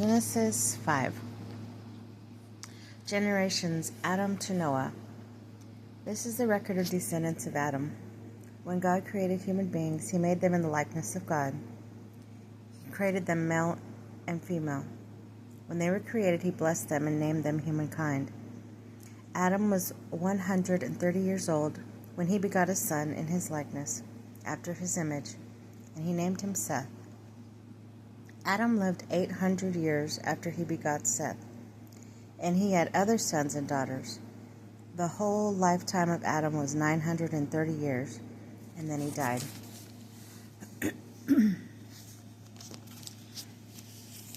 Genesis 5. Generations Adam to Noah. This is the record of descendants of Adam. When God created human beings, he made them in the likeness of God. He created them male and female. When they were created, he blessed them and named them humankind. Adam was 130 years old when he begot a son in his likeness, after his image, and he named him Seth. Adam lived 800 years after he begot Seth, and he had other sons and daughters. The whole lifetime of Adam was 930 years, and then he died.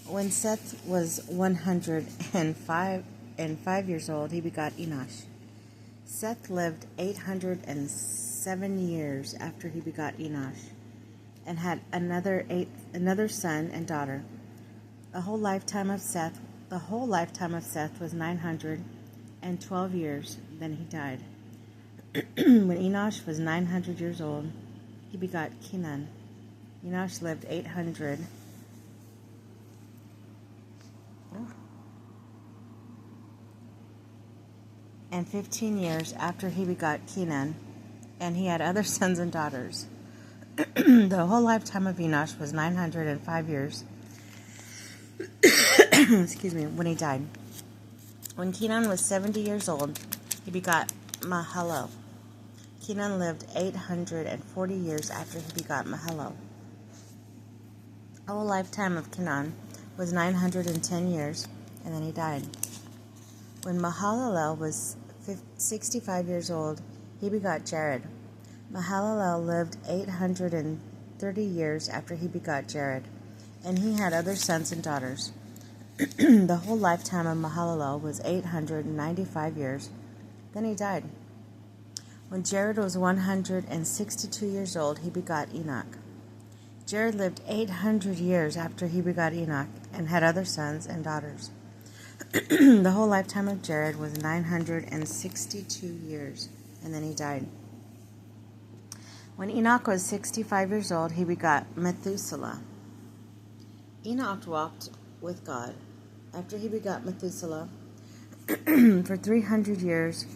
When Seth was 105 years old, he begot Enosh. Seth lived 807 years after he begot Enosh, and had another son and daughter. The whole lifetime of Seth was 912 years. Then he died. When Enosh was 900 years old, he begot Kenan. Enosh lived 815 years after he begot Kenan, and he had other sons and daughters. The whole lifetime of Enosh was 905 years. When he died. When Kenan was 70 years old, he begot Mahalalel. Kenan lived 840 years after he begot Mahalalel. The whole lifetime of Kenan was 910 years, and then he died. When Mahalalel was 65 years old, he begot Jared. Mahalalel lived 830 years after he begot Jared, and he had other sons and daughters. The whole lifetime of Mahalalel was 895 years. Then he died. When Jared was 162 years old, he begot Enoch. Jared lived 800 years after he begot Enoch, and had other sons and daughters. The whole lifetime of Jared was 962 years, and then he died. When Enoch was 65 years old, he begot Methuselah. Enoch walked with God. After he begot Methuselah, for 300 years,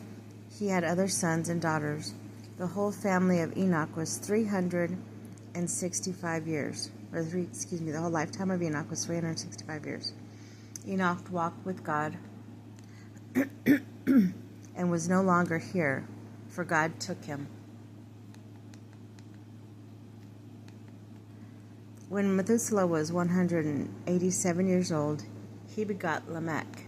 he had other sons and daughters. The whole family of Enoch was 365 years. The whole lifetime of Enoch was 365 years. Enoch walked with God and was no longer here, for God took him. When Methuselah was 187 years old, he begot Lamech.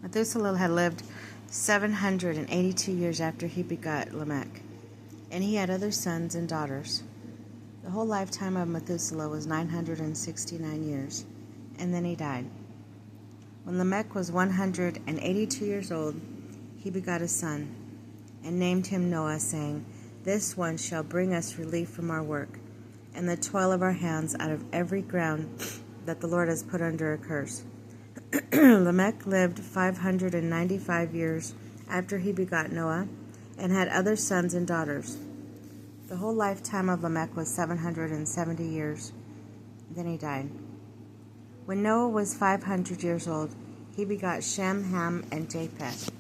Methuselah had lived 782 years after he begot Lamech, and he had other sons and daughters. The whole lifetime of Methuselah was 969 years, and then he died. When Lamech was 182 years old, he begot a son, and named him Noah, saying, "This one shall bring us relief from our work, and the toil of our hands out of every ground that the Lord has put under a curse." Lamech lived 595 years after he begot Noah, and had other sons and daughters. The whole lifetime of Lamech was 770 years. Then he died. When Noah was 500 years old, he begot Shem, Ham, and Japheth.